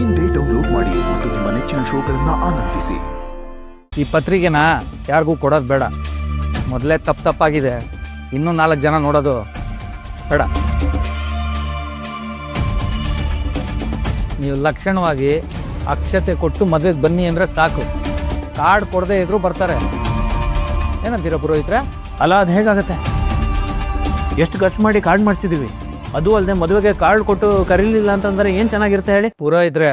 ಇಂದೇ ಡೌನ್ಲೋಡ್ ಮಾಡಿ ಮತ್ತು ನಿಮ್ಮ ನೆಚ್ಚಿನ ಶೋಗಳನ್ನ ಆನಂದಿಸಿ. ಈ ಪತ್ರಿಕೆನ ಯಾರಿಗೂ ಕೊಡೋದು ಬೇಡ. ಮೊದಲೇ ತಪ್ಪಾಗಿದೆ, ಇನ್ನೂ 4 ಜನ ನೋಡೋದು ಬೇಡ. ನೀವು ಲಕ್ಷಣವಾಗಿ ಅಕ್ಷತೆ ಕೊಟ್ಟು ಮದುವೆಗೆ ಬನ್ನಿ ಅಂದರೆ ಸಾಕು. ಕಾರ್ಡ್ ಕೊಡದೇ ಇದ್ರು ಬರ್ತಾರೆ. ಏನಂತೀರ ಪುರೋಹಿತ್ರೆ? ಅಲ್ಲ, ಅದು ಹೇಗಾಗತ್ತೆ? ಎಷ್ಟು ಖರ್ಚು ಮಾಡಿ ಕಾರ್ಡ್ ಮಾಡಿಸಿದ್ದೀವಿ, ಅದು ಅಲ್ಲದೆ ಮದುವೆಗೆ ಕಾರ್ಡ್ ಕೊಟ್ಟು ಕರೀಲಿಲ್ಲ ಅಂತಂದರೆ ಏನು ಚೆನ್ನಾಗಿರುತ್ತೆ ಹೇಳಿ? ಪುರೋಹಿತ್ರೆ,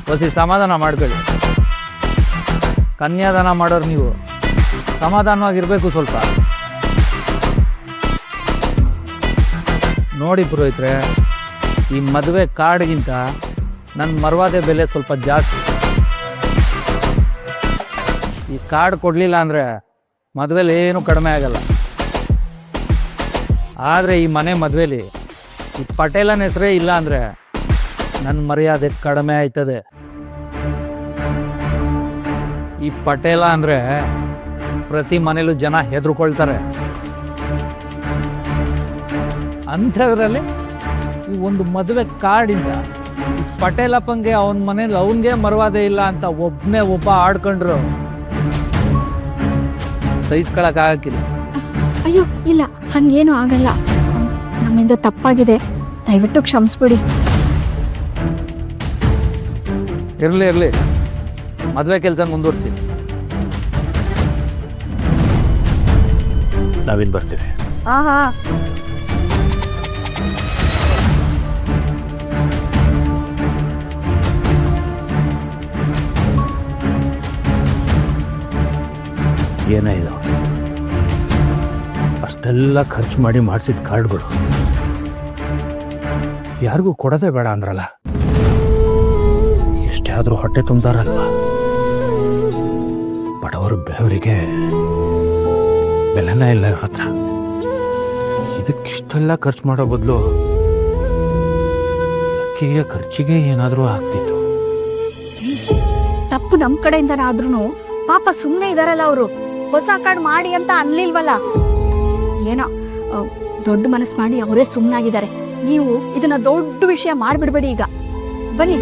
ಹೊಸಿ ಸಮಾಧಾನ ಮಾಡ್ಕೊಳ್ಳಿ. ಕನ್ಯಾದಾನ ಮಾಡೋರು ನೀವು ಸಮಾಧಾನವಾಗಿರಬೇಕು ಸ್ವಲ್ಪ. ನೋಡಿ ಪುರೋಹಿತ್ರೆ, ಈ ಮದುವೆ ಕಾರ್ಡ್ಗಿಂತ ನನ್ನ ಮರ್ವಾದೆ ಬೆಲೆ ಸ್ವಲ್ಪ ಜಾಸ್ತಿ. ಈ ಕಾರ್ಡ್ ಕೊಡಲಿಲ್ಲ ಅಂದರೆ ಮದುವೆಲಿ ಏನೂ ಕಡಿಮೆ ಆಗಲ್ಲ. ಆದರೆ ಈ ಮನೆ ಮದುವೆಲಿ ಈ ಪಟೇಲನ ಹೆಸರೇ ಇಲ್ಲ ಅಂದರೆ ನನ್ನ ಮರ್ಯಾದೆ ಕಡಿಮೆ ಆಯ್ತದೆ. ಈ ಪಟೇಲ ಅಂದರೆ ಪ್ರತಿ ಮನೇಲೂ ಜನ ಹೆದರ್ಕೊಳ್ತಾರೆ. ಅಂಥದ್ರಲ್ಲಿ ಈ ಒಂದು ಮದುವೆ ಕಾರ್ಡಿಂದ ಈ ಪಟೇಲಪ್ಪಂಗೆ ಅವನ ಮನೇಲಿ ಅವನಿಗೆ ಮರ್ವಾದೆ ಇಲ್ಲ ಅಂತ ಒಬ್ಬ ಆಡ್ಕೊಂಡ್ರು ಸಹಿಸ್ಕೊಳಕ್ಕಾಗಿಲ್ಲ. ಅಯ್ಯೋ ಇಲ್ಲ, ಹಂಗೇನು ಆಗಲ್ಲ. ನಮ್ಮಿಂದ ತಪ್ಪಾಗಿದೆ, ದಯವಿಟ್ಟು ಕ್ಷಮಿಸ್ಬಿಡಿ. ಇರಲಿ, ಮದುವೆ ಕೆಲಸ ಮುಂದುವರಿಸಿ. ನಾವಿನ್ ಬರ್ತೀವಿ. ಏನೇ ಇದು, ಅಷ್ಟೆಲ್ಲ ಖರ್ಚು ಮಾಡಿ ಮಾಡಿಸಿದ ಕಾರ್ಡ್ಗಳು ಯಾರಿಗೂ ಕೊಡೋದೇ ಬೇಡ ಅಂದ್ರಲ್ಲ. ಎಷ್ಟೇ ಆದರೂ ಹೊಟ್ಟೆ ತುಂಬ್ತಾರಲ್ವ, ಬಡವರು ಬೆವರಿಗೆ ಬೆಲೆನೇ ಇಲ್ಲ ಇವ್ರ ಹತ್ರ. ಇದಕ್ಕಿಷ್ಟೆಲ್ಲ ಖರ್ಚು ಮಾಡೋ ಬದಲು ಅಕ್ಕಿಯ ಖರ್ಚಿಗೆ ಏನಾದರೂ ಆಗ್ತಿತ್ತು. ತಪ್ಪು ನಮ್ಮ ಕಡೆಯಿಂದನಾದ್ರೂ ಪಾಪ ಸುಮ್ಮನೆ ಇದಾರಲ್ಲ ಅವರು. ಹೊಸ ಕಾರ್ಡ್ ಮಾಡಿ ಅಂತ ಅನ್ಲಿಲ್ವಲ್ಲ. ಏನೋ ದೊಡ್ಡ ಮನಸ್ಸು ಮಾಡಿ ಅವರೇ ಸುಮ್ಮನಾಗಿದ್ದಾರೆ. ನೀವು ಇದನ್ನ ದೊಡ್ಡ ವಿಷಯ ಮಾಡಿಬಿಡ್ಬೇಡಿ. ಈಗ ಬನ್ನಿ.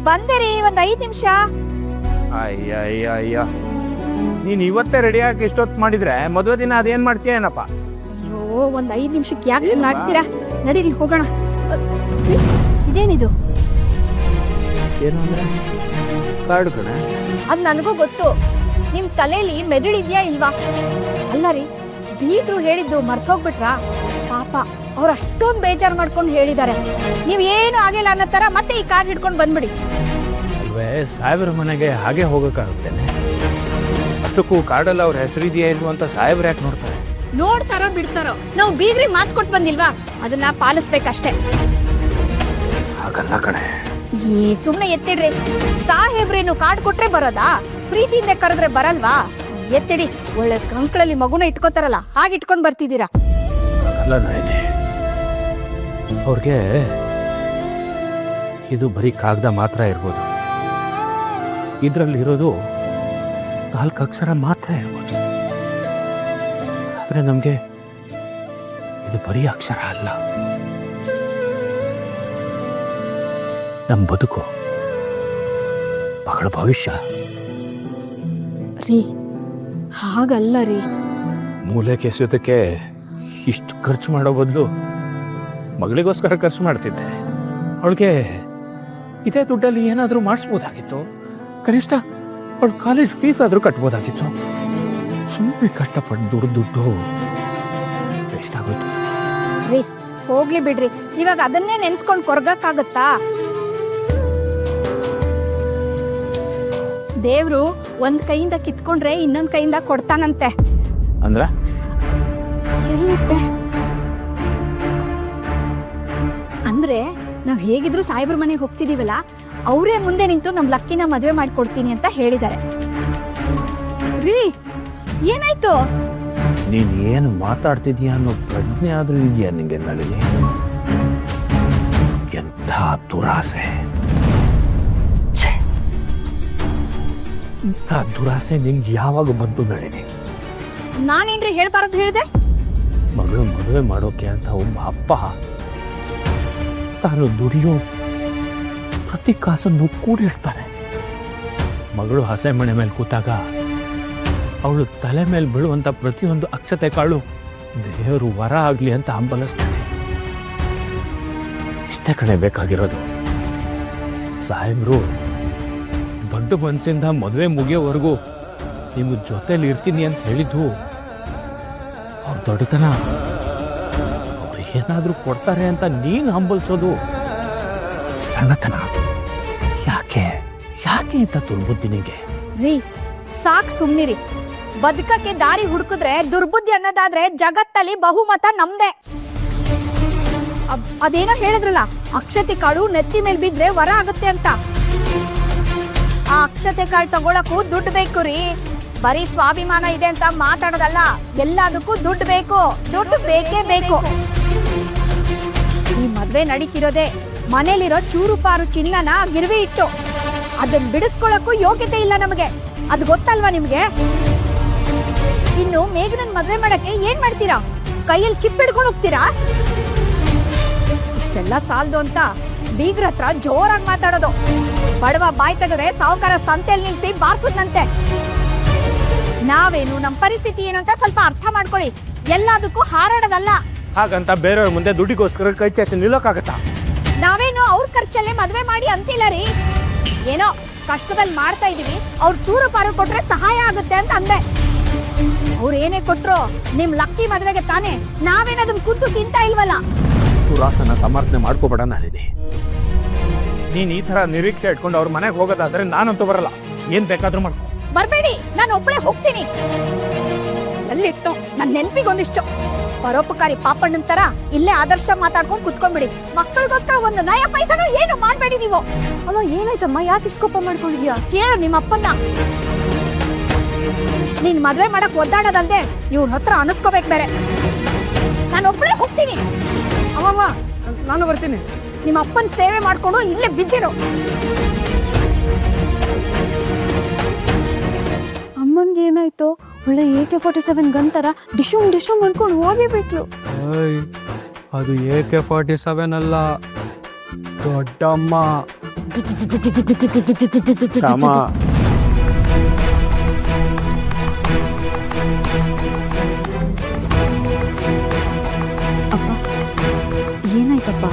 ಬಂದರಿ, ಒಂದ್ 5 ನಿಮಿಷ. ಅಯ್ಯ, ನೀನು ಇವತ್ತೇ ರೆಡಿಯಾಗಿ ಇಷ್ಟೊತ್ತು ಮಾಡಿದ್ರೆ ಮದುವೆ ದಿನ ಅದೇನು ಮಾಡ್ತೀಯ ಏನಪ್ಪ? ಅಯ್ಯೋ, ಒಂದ್ 5 ನಿಮಿಷಕ್ಕೆ ಯಾಕೆ ಮಾಡ್ತೀರಾ? ನಡೀರಿ ಹೋಗೋಣ. ಇದೇನಿದು? ಏನು ಅಂದ್ರೆ ಕಾರ್ಡ್ ಕಣ. ಅದ್ ನನಗೂ ಗೊತ್ತು. ನಿಮ್ ತಲೆಯಲ್ಲಿ ಮೆದುಳಿದ್ಯಾ ಇಲ್ವಾ? ಅಲ್ಲ ರೀ, ಬೀಗ್ರು ಹೇಳಿದ್ದು ಮರ್ತೋಗ್ಬಿಟ್ರಾ? ಪಾಪ ಅವ್ರು ಅಷ್ಟೊಂದು ಬೇಜಾರು ಮಾಡ್ಕೊಂಡು ಹೇಳಿದ್ದಾರೆ. ನೀವ್ ಏನು ಆಗಿಲ್ಲ ಅನ್ನೋ ತರ ಮತ್ತೆ ಈ ಕಾರ್ಡ್ ಹಿಡ್ಕೊಂಡು ಬಂದ್ಬಿಡಿ. ಅಲ್ವೇ, ಸಾಹೇಬ್ರ ಮನೆಗೆ ಹಾಗೆ ಹೋಗಕ್ಕಾಗುತ್ತೇನೆ? ಅಷ್ಟಕ್ಕೂ ಕಾರ್ಡಲ್ಲಿ ಅವ್ರ ಹೆಸರಿದೆಯಾ ಇಲ್ವ ಅಂತ ಸಾಹೇಬ್ರು ಯಾಕೆ ನೋಡ್ತಾರೆ? ನೋಡ್ತಾರೋ ಬಿಡ್ತಾರೋ, ನಾವು ಬೀಗ್ರಿ ಮಾತು ಕೊಟ್ಟು ಬಂದಿಲ್ವಾ, ಅದನ್ನ ಪಾಲಿಸ್ಬೇಕಷ್ಟೇ. ಹಾಗಲ್ಲ ಕಣೆ. ಸುಮ್ನೆ ಎತ್ತಿಡ್ರಿ. ಸಾಹೇಬ್ರೇನು ಕಾರ್ಡ್ ಕೊಟ್ರೆ ಬರೋದಾ? ಪ್ರೀತಿಯಿಂದ ಕರೆದ್ರೆ ಬರಲ್ವಾ? ಎತ್ತಿಡಿ. ಒಳ್ಳೆ ಕಂಕಳಲ್ಲಿ ಮಗುನ ಇಟ್ಕೋತಾರಲ್ಲ, ಹಾಗೆ ಇಟ್ಕೊಂಡು ಬರ್ತಿದ್ದೀರಾ. ಅಲ್ಲ ನಾಯಿದೆ, ಅವ್ರಿಗೆ ಇದು ಬರೀ ಕಾಗದ ಮಾತ್ರ ಇರ್ಬೋದು. ಇದರಲ್ಲಿರೋದು 4 ಅಕ್ಷರ ಮಾತ್ರ ಇರ್ಬೋದು. ಆದರೆ ನಮಗೆ ಇದು ಬರೀ ಅಕ್ಷರ ಅಲ್ಲ, ನಮ್ಮ ಬದುಕು, ಮಗಳ ಭವಿಷ್ಯ. ರೀ, ಹಾಗಲ್ಲ ರೀ. ಮೂಲೆ ಕೆಸೋದಕ್ಕೆ ಇಷ್ಟು ಖರ್ಚು ಮಾಡೋ ಬದಲು ಮಗಳಿಗೋಸ್ಕರ ಖರ್ಚು ಮಾಡ್ತಿದ್ದೆ. ಅವಳಿಗೆ ಇದೇ ದುಡ್ಡಲ್ಲಿ ಏನಾದರೂ ಮಾಡಿಸ್ಬೋದಾಗಿತ್ತು. ಕನಿಷ್ಠ ಅವಳ ಕಾಲೇಜ್ ಫೀಸ್ ಆದರೂ ಕಟ್ಬೋದಾಗಿತ್ತು. ಸುಮ್ಮನೆ ಕಷ್ಟಪಟ್ಟು ದುಡ್ಡು ವೇಸ್ಟ್ ಆಗೋಯ್ತು. ರೀ, ಹೋಗ್ಲಿ ಬಿಡ್ರಿ. ಇವಾಗ ಅದನ್ನೇ ನೆನ್ಸ್ಕೊಂಡು ಕೊರ್ಗಕ್ಕಾಗತ್ತಾ? ದೇವ್ರು ಒಂದ್ ಕೈಯಿಂದ ಕಿತ್ಕೊಂಡ್ರೆ ಇನ್ನೊಂದ್ ಕೈಯಿಂದ ಕೊಡ್ತಾನಂತೆ. ಅಂದ್ರ ಎಲ್ಲಿಟ್ಟೆ? ಅಂದ್ರೆ ನಾವ್ ಹೇಗಿದ್ರು ಸಾಹೇಬ್ರ ಮನೆಗೆ ಹೋಗ್ತಿದೀವಲ್ಲ, ಅವರೇ ಮುಂದೆ ನಿಂತು ನಮ್ ಲಕ್ಕಿನ ಮದುವೆ ಮಾಡ್ಕೊಡ್ತೀನಿ ಅಂತ ಹೇಳಿದ್ದಾರೆ. ರೀ, ಏನಾಯ್ತು? ನೀನು ಏನು ಮಾತಾಡ್ತಿದೀಯ ಅನ್ನೋ ಪ್ರಜ್ಞೆ ಆದರೂ ಇದೆಯಾ ನಿಂಗೆ ನಳಿನಿ? ಎಂಥ ದುರಾಸೆ! ಛೇ! ಇಂಥ ದುರಾಸೆ ನಿಂಗೆ ಯಾವಾಗ ಬಂತು ನಳಿನಿ? ನಾನೇನ್ರಿ ಹೇಳ್ಬಾರದು ಹೇಳಿದೆ? ಮಗಳು ಮದುವೆ ಮಾಡೋಕೆ ಅಂತ ಒಬ್ಬ ಅಪ್ಪ ತಾನು ದುಡಿಯೋ ಪ್ರತಿ ಕಾಸನ್ನು ಕೂಡಿರ್ತಾನೆ. ಮಗಳು ಹಸೆ ಮಣೆ ಮೇಲೆ ಕೂತಾಗ ಅವಳು ತಲೆ ಮೇಲೆ ಬೀಳುವಂಥ ಪ್ರತಿಯೊಂದು ಅಕ್ಷತೆ ಕಾಳು ದೇವರು ವರ ಆಗಲಿ ಅಂತ ಹಂಬಲಿಸ್ತಾನೆ. ಇಷ್ಟೇ ಕಣೆ ಬೇಕಾಗಿರೋದು. ಸಾಹೇಬ್ರು ದೊಡ್ಡ ಮನಸ್ಸಿಂದ ಮದುವೆ ಮುಗಿಯೋವರೆಗೂ ನಿಮ್ಮ ಜೊತೆಲಿ ಇರ್ತೀನಿ ಅಂತ ಹೇಳಿದ್ದು ಅವ್ರ ದೊಡ್ಡತನ. ಅವ್ರು ಏನಾದರೂ ಕೊಡ್ತಾರೆ ಅಂತ ನೀನು ಹಂಬಲಿಸೋದು ಸಣ್ಣತನ. ಯಾಕೆ ಯಾಕೆ ಅಂತ ದುರ್ಬುದ್ಧಿ ನಿಂಗೆ? ರೀ ಸಾಕ್ ಸುಮ್ನಿರಿ. ಬದುಕಕ್ಕೆ ದಾರಿ ಹುಡುಕಿದ್ರೆ ದುರ್ಬುದ್ಧಿ ಅನ್ನೋದಾದ್ರೆ ಜಗತ್ತಲ್ಲಿ ಬಹುಮತ ನಮ್ದೆ. ಅದೇನೋ ಹೇಳಿದ್ರಲ್ಲ, ಅಕ್ಷತೆ ಕಾಳು ನೆತ್ತಿ ಮೇಲೆ ಬಿದ್ರೆ ವರ ಆಗುತ್ತೆ ಅಂತ. ಆ ಅಕ್ಷತೆ ಕಾಳು ತಗೊಳಕ್ಕೂ ದುಡ್ಡು ಬೇಕು ರೀ. ಬರೀ ಸ್ವಾಭಿಮಾನ ಇದೆ ಅಂತ ಮಾತಾಡೋದಲ್ಲ, ಎಲ್ಲದಕ್ಕೂ ದುಡ್ಡು ಬೇಕು. ದುಡ್ಡು ಬೇಕೇ ಬೇಕು. ಈ ಮದ್ವೆ ನಡೀತಿರೋದೆ ಮನೇಲಿರೋ ಚೂರು ಪಾರು ಚಿನ್ನನ ಗಿರ್ವಿ ಇಟ್ಟು. ಅದನ್ನ ಬಿಡಿಸ್ಕೊಳಕ್ಕೂ ಯೋಗ್ಯತೆ ಇಲ್ಲ ನಮಗೆ. ಅದು ಗೊತ್ತಲ್ವಾ ನಿಮ್ಗೆ? ಇನ್ನು ಮೇಘನನ್ ಮದ್ವೆ ಮಾಡಕ್ಕೆ ಏನ್ ಮಾಡ್ತೀರಾ? ಕೈಯಲ್ಲಿ ಚಿಪ್ ಹಿಡ್ಕೊಂಡು ಹೋಗ್ತೀರಾ? ಇಷ್ಟೆಲ್ಲ ಸಾಲದು ಅಂತ ಬೀಗ್ರ ಹತ್ರ ಜೋರಾಗಿ ಮಾತಾಡೋದು. ಬಡವ ಬಾಯ್ ತೆಗೆದ್ರೆ ಸಾವುಕಾರ ಸಂತೆಯಲ್ಲಿ ನಿಲ್ಸಿ ಬಾರ್ಸುದ್ನಂತೆ. ನಾವೇನು ನಮ್ಮ ಪರಿಸ್ಥಿತಿ ಏನು ಅಂತ ಸ್ವಲ್ಪ ಅರ್ಥ ಮಾಡ್ಕೊಳ್ಳಿ. ಎಲ್ಲದಕ್ಕೂ ಹಾರಾಡೋದಲ್ಲ. ಹಾಗಂತ ಬೇರೆಯವ್ರ ಮುಂದೆ ದುಡ್ಡಿಗೋಸ್ಕರ ಕೈ ಚಾಚಿ ನಿಲ್ಲೋಕ್ಕಾಗತ್ತಾ? ನಾವೇನು ಅವ್ರ ಖರ್ಚಲ್ಲೇ ಮದ್ವೆ ಮಾಡಿ ಅಂತಿಲ್ಲ ರೀ. ಏನೋ ಕಷ್ಟದಲ್ಲಿ ಮಾಡ್ತಾ ಇದೀವಿ, ಅವ್ರು ಚೂರು ಪಾರು ಕೊಟ್ರೆ ಸಹಾಯ ಆಗುತ್ತೆ ಅಂತ ಅಂದೆ. ಅವ್ರು ಏನೇ ಕೊಟ್ರು ನಿಮ್ ಲಕ್ಕಿ ಮದ್ವೆಗೆ ತಾನೇ. ನಾವೇನದನ್ನ ಕೂತು ತಿಂತಾ ಇಲ್ವಲ್ಲ. ದುರಾಸನ ಸಮರ್ಥನೆ ಮಾಡ್ಕೋಬೇಡ ನಳಿನಿ. ನೀನ್ ಈ ತರ ನಿರೀಕ್ಷೆ ಇಟ್ಕೊಂಡು ಅವ್ರ ಮನೆಗೆ ಹೋಗೋದಾದ್ರೆ ನಾನಂತೂ ಬರಲ್ಲ. ಏನ್ ಬೇಕಾದ್ರೂ ಮಾಡ್ಕೊ. ಬರ್ಬೇಡಿ, ನಾನು ಒಬ್ಬಳೇ ಹೋಗ್ತೀನಿ. ಎಲ್ಲಿಟ್ಟು ನನ್ನ ನೆನಪಿಗೊಂದಿಷ್ಟು ಪರೋಪಕಾರಿ ಪಾಪಣ್ಣನ ತರ ಇಲ್ಲೇ ಆದರ್ಶ ಮಾತಾಡ್ಕೊಂಡು ಕುತ್ಕೊಂಡ್ಬಿಡಿ. ಮಕ್ಕಳಿಗೋಸ್ಕರ ಒಂದು ನಯ ಪೈಸನೂ ಏನು ಮಾಡ್ಬೇಡಿ ನೀವು. ಅಲ್ಲ ಏನಾಯ್ತಮ್ಮ, ಯಾಕೆ ಇಸ್ಕೋಪ ಮಾಡ್ಕೊಂಡಿದ್ಯಾ? ಕೇಳು ನಿಮ್ಮ ಅಪ್ಪನ್ನ. ನೀನ್ ಮದ್ವೆ ಮಾಡಕ್ ಒದ್ದಾಡೋದಲ್ದೆ ಇವ್ರ ಹತ್ರ ಅನಿಸ್ಕೋಬೇಕು ಬೇರೆ. ನಾನು ಒಬ್ಬಳೇ ಹೋಗ್ತೀನಿ. ಅಮ್ಮಮ್ಮ ನಾನು ಬರ್ತೀನಿ. ನಿಮ್ಮ ಅಪ್ಪನ ಸೇವೆ ಮಾಡ್ಕೊಂಡು ಇಲ್ಲೇ ಬಿದ್ದಿರು. ಅಮ್ಮಂಗೆ ಏನಾಯ್ತು? ಒಳ್ಳೆ AK-47 ಗನ್ ತರ ಡಿಶುಮ್ ಡಿಶುಮ್ ಅನ್ಕೊಂಡು ಹೋಗಿ ಬಿಟ್ಲು. ಅದು AK-47 ಅಲ್ಲ, ದೊಡ್ಡಮ್ಮ. ಅಪ್ಪ ಏನಾಯ್ತಪ್ಪ?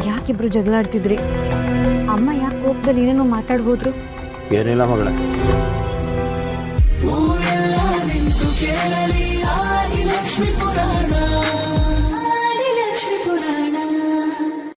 ಯಾಕಿಬ್ರು ಜಗಳ ಆಡ್ತಿದ್ರಿ? ಅಮ್ಮ ಯಾಕೆ ಕೋಪದಲ್ಲಿ ಏನೇನೋ ಮಾತಾಡ್ಬೋದ್ರು? ಏನಿಲ್ಲ ಮಗಳ.